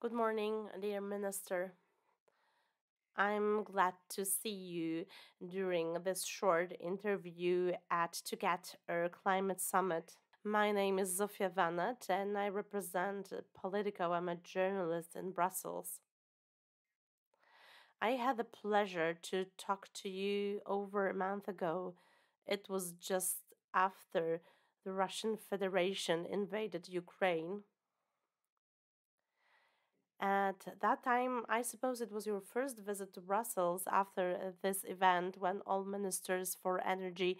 Good morning, dear Minister. I'm glad to see you during this short interview at TOGETAIR Climate Summit. My name is Zofia Vanet and I represent Politico. I'm a journalist in Brussels. I had the pleasure to talk to you over a month ago. It was just after the Russian Federation invaded Ukraine. At that time, I suppose it was your first visit to Brussels after this event when all ministers for energy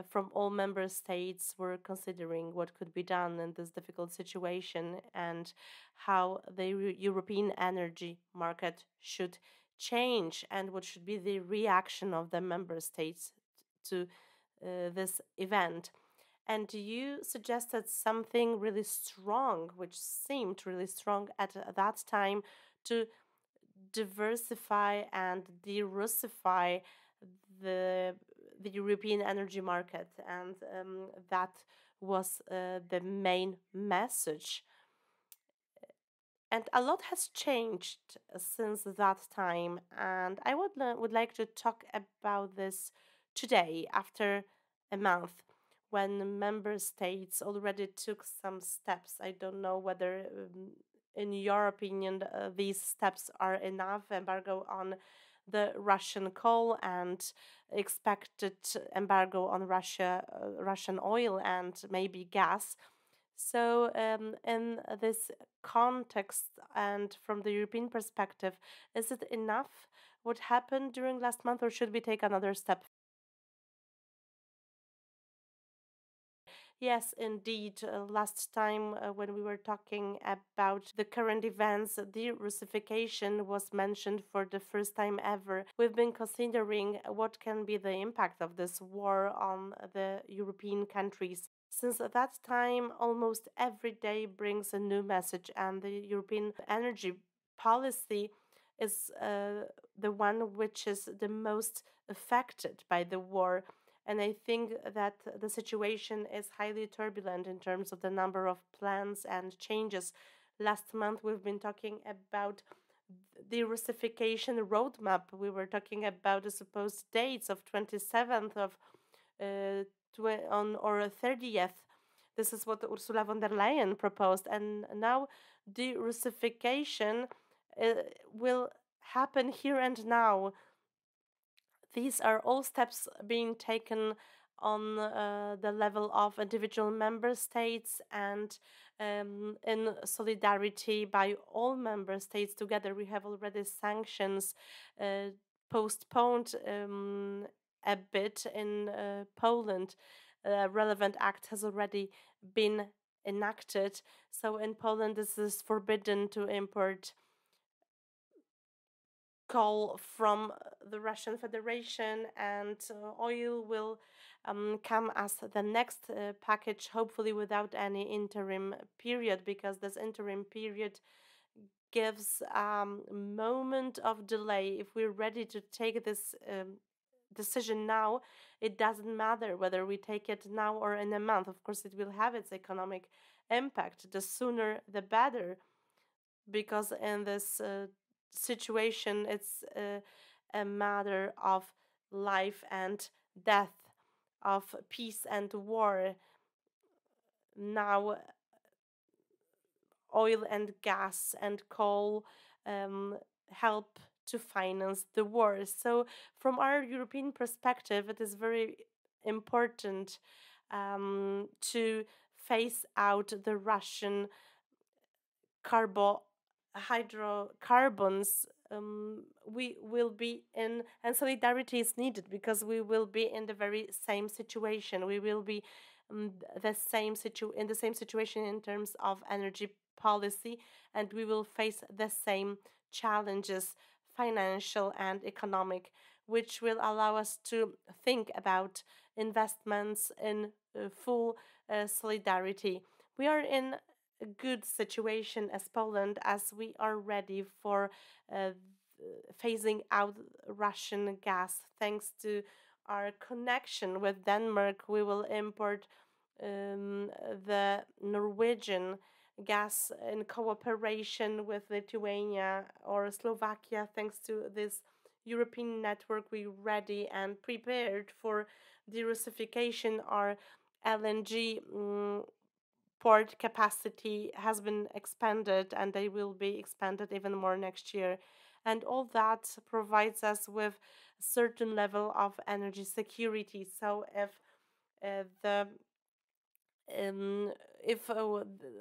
from all member states were considering what could be done in this difficult situation and how the European energy market should change and what should be the reaction of the member states to this event. And you suggested something really strong, which seemed really strong at that time, to diversify and de-Russify the the European energy market, and that was the main message. And a lot has changed since that time, and I would like to talk about this today after a month when member states already took some steps. I don't know whether in your opinion these steps are enough. Embargo on the Russian coal and expected embargo on Russian oil and maybe gas. So, in this context and from the European perspective, is it enough what happened during last month, or should we take another step? Yes, indeed. Last time when we were talking about the current events, the Russification was mentioned for the first time ever. We've been considering what can be the impact of this war on the European countries. Since at that time, almost every day brings a new message, and the European energy policy is the one which is the most affected by the war. And I think that the situation is highly turbulent in terms of the number of plans and changes. Last month, we've been talking about the Russification roadmap. We were talking about the supposed dates of 27th of on or 30th. This is what Ursula von der Leyen proposed, and now the Russification will happen here and now. These are all steps being taken on the level of individual member states and in solidarity by all member states together. We have already sanctions uh, postponed a bit in Poland. A relevant act has already been enacted. So in Poland, this is forbidden to import coal from the Russian Federation, and oil will come as the next package, hopefully without any interim period, because this interim period gives moment of delay. If we're ready to take this decision now, it doesn't matter whether we take it now or in a month. Of course, it will have its economic impact. The sooner, the better, because in this situation, it's a matter of life and death, of peace and war. Now, oil and gas and coal help to finance the war. So, from our European perspective, it is very important to phase out the Russian carbo hydrocarbons. We will be in, and solidarity is needed because we will be in the very same situation. We will be in the same situation in terms of energy policy, and we will face the same challenges, financial and economic, which will allow us to think about investments in full solidarity. We are in a good situation as Poland, as we are ready for uh, phasing out Russian gas. Thanks to our connection with Denmark, we will import the Norwegian gas in cooperation with Lithuania or Slovakia. Thanks to this European network, we ready and prepared for derussification. Our LNG port capacity has been expanded, and they will be expanded even more next year. And all that provides us with a certain level of energy security. So the um, if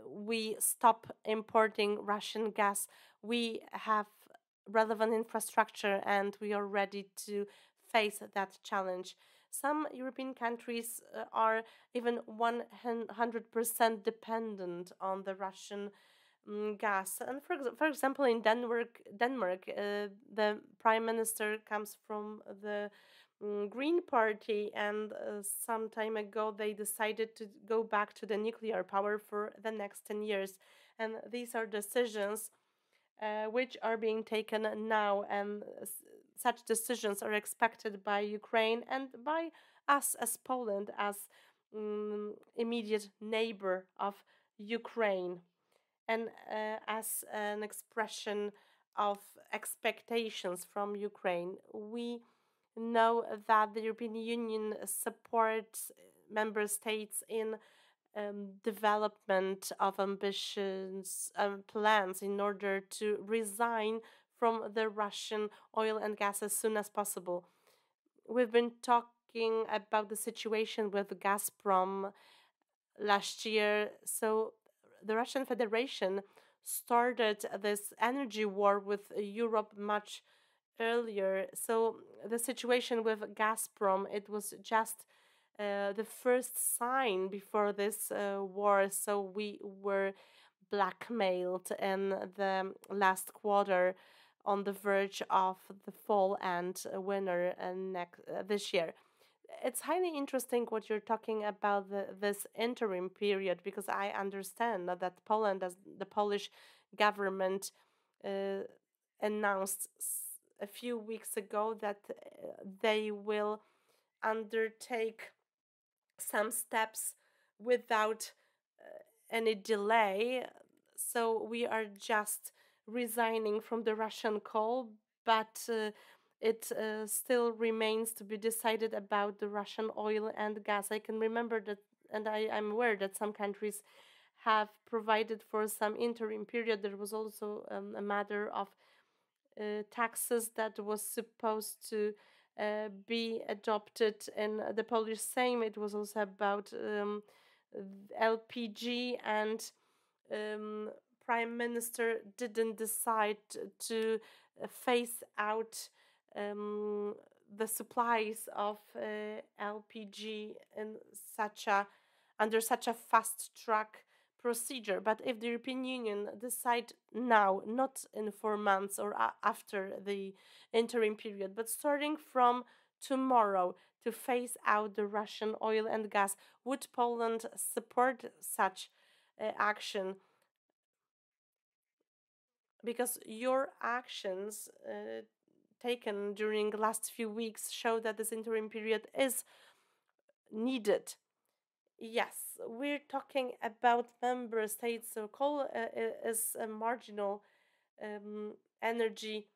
we stop importing Russian gas, we have relevant infrastructure and we are ready to face that challenge. Some European countries are even 100% dependent on the Russian gas. And for example, in Denmark, the prime minister comes from the Green Party, and some time ago they decided to go back to the nuclear power for the next 10 years. And these are decisions which are being taken now, and such decisions are expected by Ukraine and by us as Poland, as immediate neighbor of Ukraine, and as an expression of expectations from Ukraine. We know that the European Union supports member states in development of ambitious plans in order to resign from the Russian oil and gas as soon as possible. We've been talking about the situation with Gazprom last year. So the Russian Federation started this energy war with Europe much earlier. So the situation with Gazprom, it was just the first sign before this war. So we were blackmailed in the last quarter, on the verge of the fall and winter this year. It's highly interesting what you're talking about, this interim period, because I understand that Poland, as the Polish government uh, announced a few weeks ago, that they will undertake some steps without any delay. So we are just resigning from the Russian coal, but it still remains to be decided about the Russian oil and gas. I can remember that, and I'm aware that some countries have provided for some interim period. There was also a matter of taxes that was supposed to be adopted in the Polish Sejm. It was also about LPG, and um, Prime Minister didn't decide to phase out the supplies of LPG in such a under such a fast track procedure. But if the European Union decide now, not in 4 months or after the interim period, but starting from tomorrow, to phase out the Russian oil and gas, would Poland support such action? Because your actions taken during the last few weeks show that this interim period is needed. Yes, we're talking about member states. So coal is a marginal energy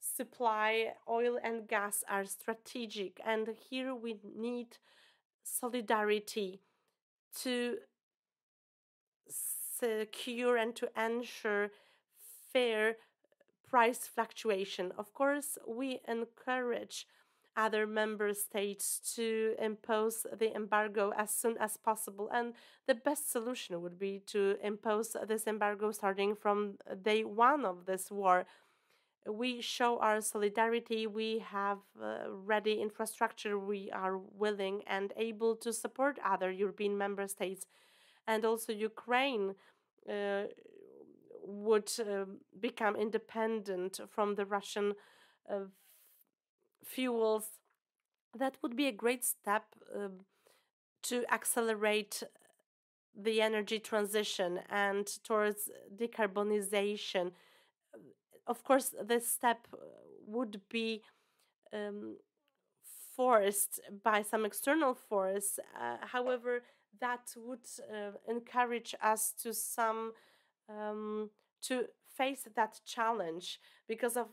supply. Oil and gas are strategic, and here we need solidarity to secure and to ensure fair price fluctuation. Of course, we encourage other member states to impose the embargo as soon as possible, and the best solution would be to impose this embargo starting from day one of this war. We show our solidarity. We have ready infrastructure. We are willing and able to support other European member states, and also Ukraine uh, would become independent from the Russian uh, fuels. That would be a great step to accelerate the energy transition and towards decarbonization. Of course, this step would be forced by some external force. However, that would encourage us to some to face that challenge, because of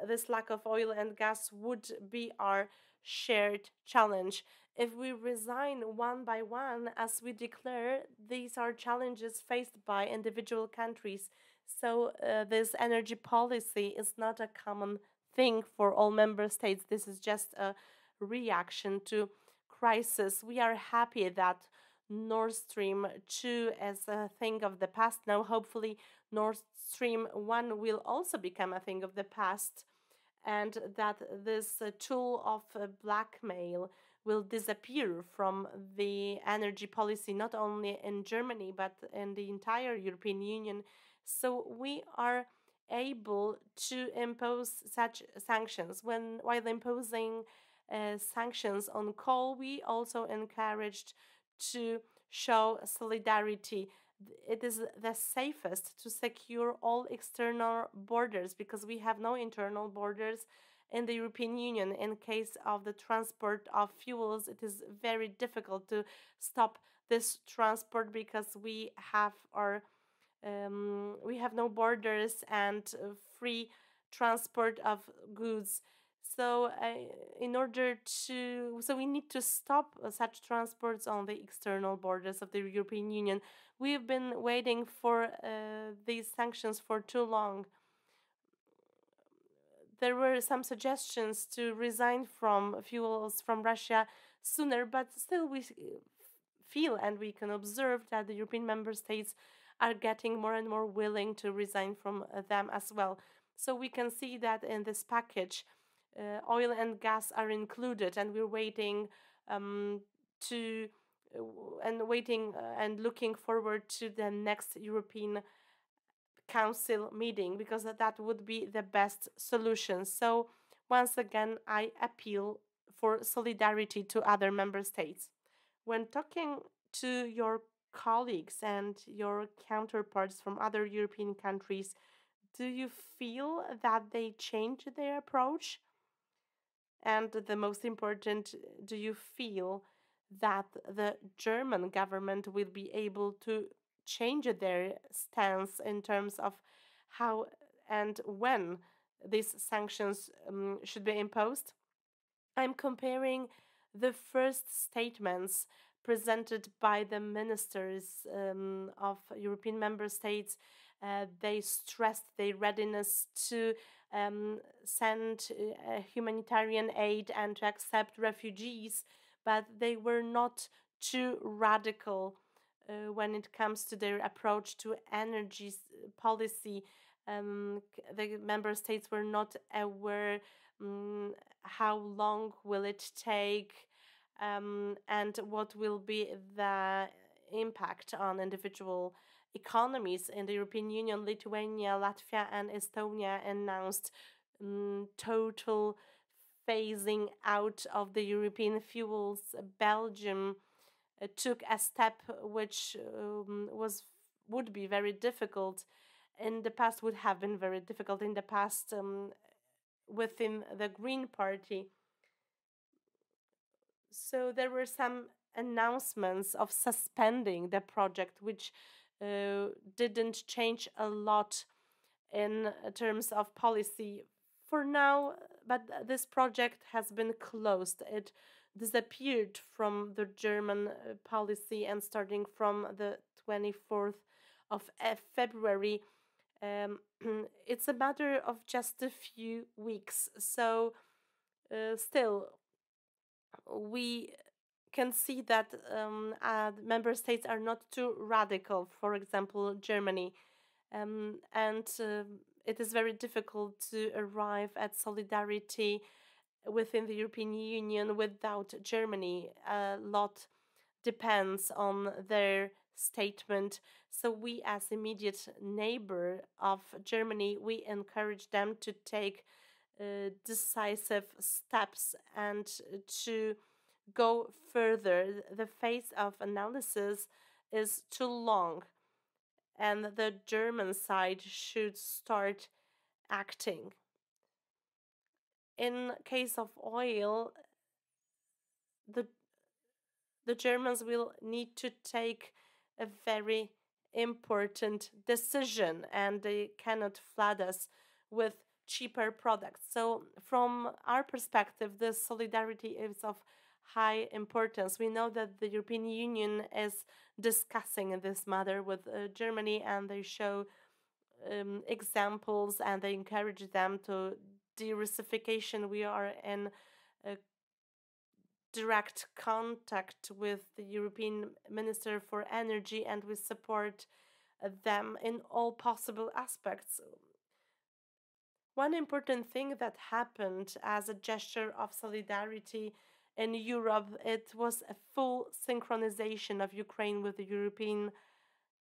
this lack of oil and gas would be our shared challenge. If we resign one by one, as we declare, these are challenges faced by individual countries. So, this energy policy is not a common thing for all member states. This is just a reaction to crisis. We are happy that Nord Stream 2 is a thing of the past now. Hopefully, Nord Stream 1 will also become a thing of the past, and that this tool of blackmail will disappear from the energy policy, not only in Germany, but in the entire European Union. So we are able to impose such sanctions. While imposing sanctions on coal, we also encouraged to show solidarity. It is the safest to secure all external borders, because we have no internal borders in the European Union. In case of the transport of fuels, it is very difficult to stop this transport, because we have no borders and free transport of goods. So, we need to stop such transports on the external borders of the European Union. We've been waiting for these sanctions for too long. There were some suggestions to resign from fuels from Russia sooner, but still we feel and we can observe that the European member states are getting more and more willing to resign from them as well. So we can see that in this package, oil and gas are included, and we're waiting to and waiting and looking forward to the next European Council meeting, because that would be the best solution. So once again, I appeal for solidarity to other member states. When talking to your colleagues and your counterparts from other European countries, do you feel that they change their approach? And the most important, do you feel that the German government will be able to change their stance in terms of how and when these sanctions should be imposed? I'm comparing the first statements presented by the ministers of European member states. They stressed their readiness to send humanitarian aid and to accept refugees, but they were not too radical when it comes to their approach to energy policy. The member states were not aware how long will it take, and what will be the impact on individual economies in the European Union. Lithuania, Latvia, and Estonia announced total phasing out of the European fuels. Belgium took a step which would be very difficult in the past, would have been very difficult in the past within the Green Party. So there were some announcements of suspending the project, which didn't change a lot in terms of policy for now. But this project has been closed. It disappeared from the German policy, and starting from the 24th of February, it's a matter of just a few weeks. So, still, we can see that member states are not too radical. For example, Germany, and it is very difficult to arrive at solidarity within the European Union without Germany. A lot depends on their statement. So we, as immediate neighbor of Germany, we encourage them to take decisive steps and to go further. The phase of analysis is too long, and the German side should start acting. In case of oil, the the Germans will need to take a very important decision, and they cannot flood us with cheaper products. So, from our perspective, this solidarity is of high importance. We know that the European Union is discussing this matter with Germany, and they show examples and they encourage them to de-Russification. We are in a direct contact with the European Minister for Energy, and we support them in all possible aspects. One important thing that happened as a gesture of solidarity in Europe, it was a full synchronization of Ukraine with the European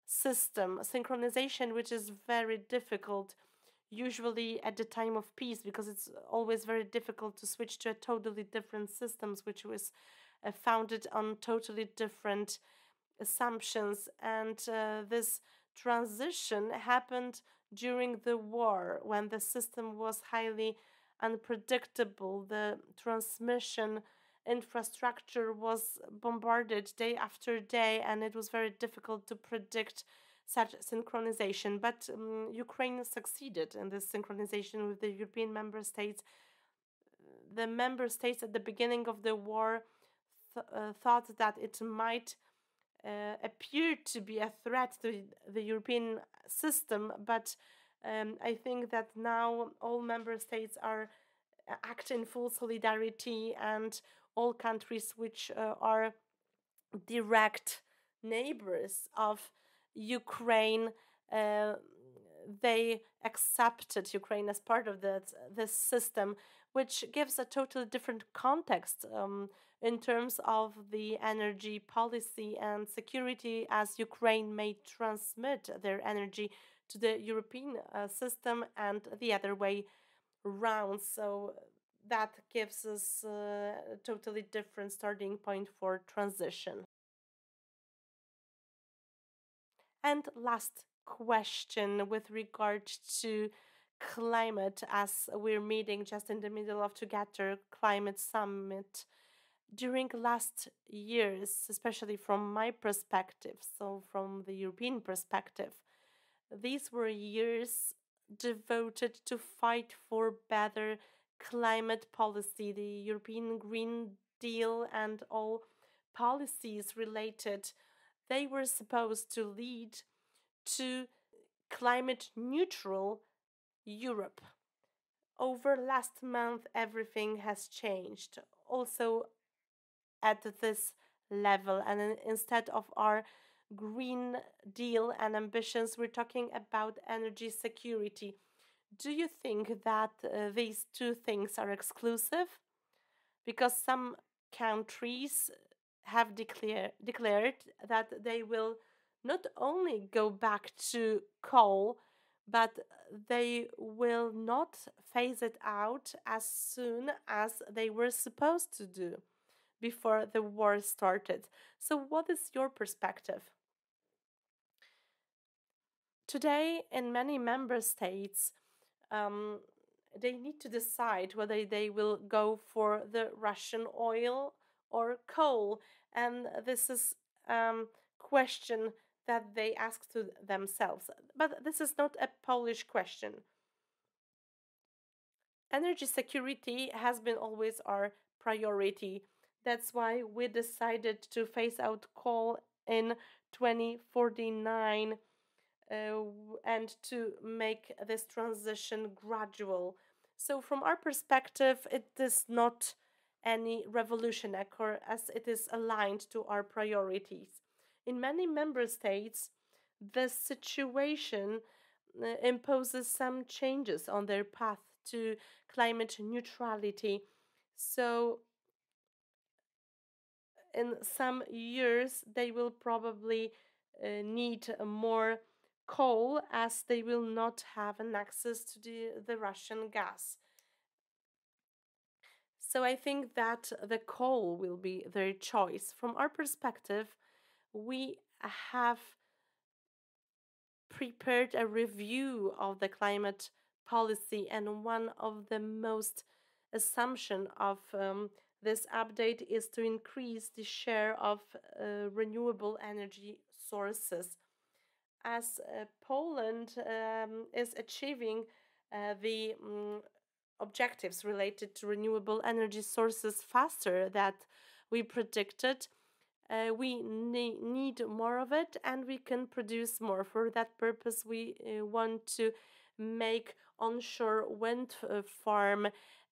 system. Synchronization, which is very difficult usually at the time of peace, because it's always very difficult to switch to a totally different systems which was founded on totally different assumptions. And this transition happened during the war when the system was highly unpredictable. The transmission infrastructure was bombarded day after day, and it was very difficult to predict such synchronization. But Ukraine succeeded in this synchronization with the European member states. The member states at the beginning of the war thought that it might appear to be a threat to the European system, but I think that now all member states are act in full solidarity, and all countries which are direct neighbors of Ukraine, uh, they accepted Ukraine as part of this system, which gives a totally different context in terms of the energy policy and security, as Ukraine may transmit their energy to the European system and the other way round. So that gives us a totally different starting point for transition. And last question with regard to climate, as we're meeting just in the middle of TOGETAIR climate summit. During last years, especially from my perspective, so from the European perspective, these were years devoted to fight for better climate policy. The European Green Deal and all policies related, they were supposed to lead to climate neutral Europe. Over last month, everything has changed. Also, at this level, and instead of our Green Deal and ambitions, we're talking about energy security. Do you think that these two things are exclusive? Because some countries have declared that they will not only go back to coal, but they will not phase it out as soon as they were supposed to do before the war started. So, what is your perspective? Today, in many member states, um, they need to decide whether they will go for the Russian oil or coal. And this is question that they ask to themselves. But this is not a Polish question. Energy security has been always our priority. That's why we decided to phase out coal in 2049 and to make this transition gradual. So, from our perspective, it is not any revolution as it is aligned to our priorities. In many member states, the situation imposes some changes on their path to climate neutrality. So, in some years, they will probably need more coal, as they will not have an access to the Russian gas. So I think that the coal will be their choice. From our perspective, we have prepared a review of the climate policy, and one of the most assumption of This update is to increase the share of renewable energy sources. As Poland is achieving the objectives related to renewable energy sources faster than we predicted, we need more of it, and we can produce more. For that purpose, we want to make onshore wind farm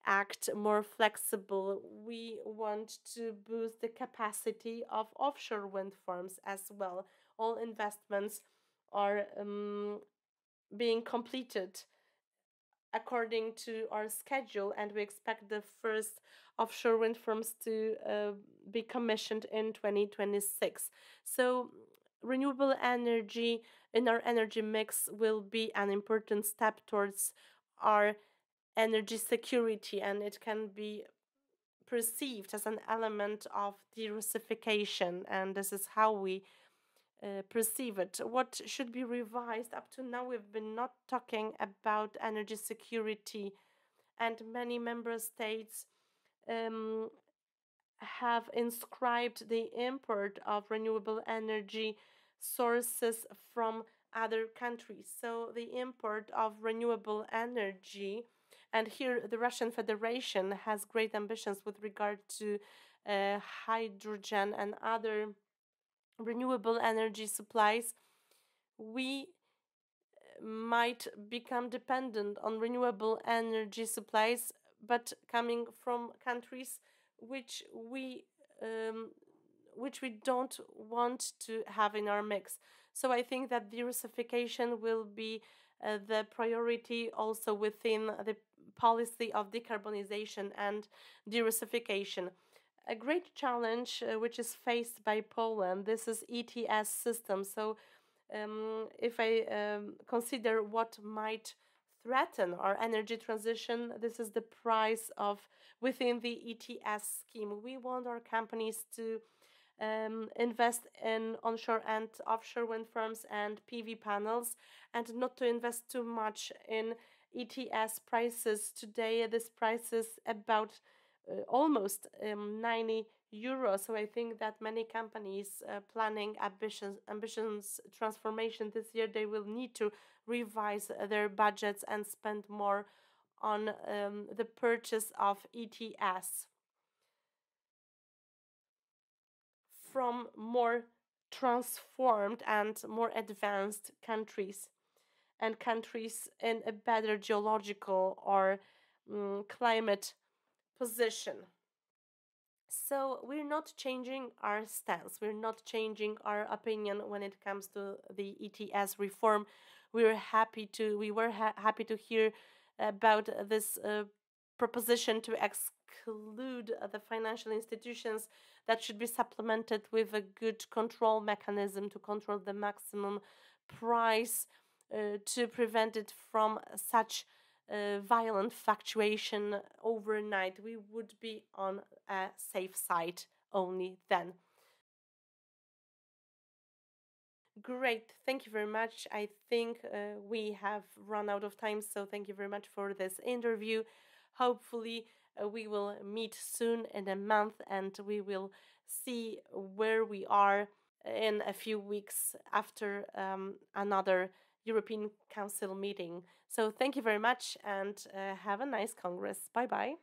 act more flexible. We want to boost the capacity of offshore wind farms as well. All investments are being completed according to our schedule, and we expect the first offshore wind farms to be commissioned in 2026. So, renewable energy in our energy mix will be an important step towards our energy security, and it can be perceived as an element of diversification, and this is how we perceive it. What should be revised? Up to now, we've been not talking about energy security, and many member states um, have inscribed the import of renewable energy sources from other countries. So, the import of renewable energy, and here the Russian Federation has great ambitions with regard to hydrogen and other renewable energy supplies. We might become dependent on renewable energy supplies, but coming from countries which we um, which we don't want to have in our mix. So I think that diversification will be the priority also within the policy of decarbonization and diversification. A great challenge which is faced by Poland, this is ETS system. So if I consider what might threaten our energy transition, this is the price of within the ETS scheme. We want our companies to invest in onshore and offshore wind farms and PV panels, and not to invest too much in ETS prices. Today, this price is about almost 90 euros. So I think that many companies planning ambitions transformation this year, they will need to revise their budgets and spend more on the purchase of ETS from more transformed and more advanced countries, and countries in a better geological or climate position. So we're not changing our stance. We're not changing our opinion when it comes to the ETS reform. We were happy to hear about this proposition to exclude the financial institutions, that should be supplemented with a good control mechanism to control the maximum price to prevent it from such violent fluctuation overnight. We would be on a safe side only then. Great, thank you very much. I think we have run out of time, so thank you very much for this interview. Hopefully, we will meet soon in a month, and we will see where we are in a few weeks after another European Council meeting. So, thank you very much, and have a nice Congress. Bye bye.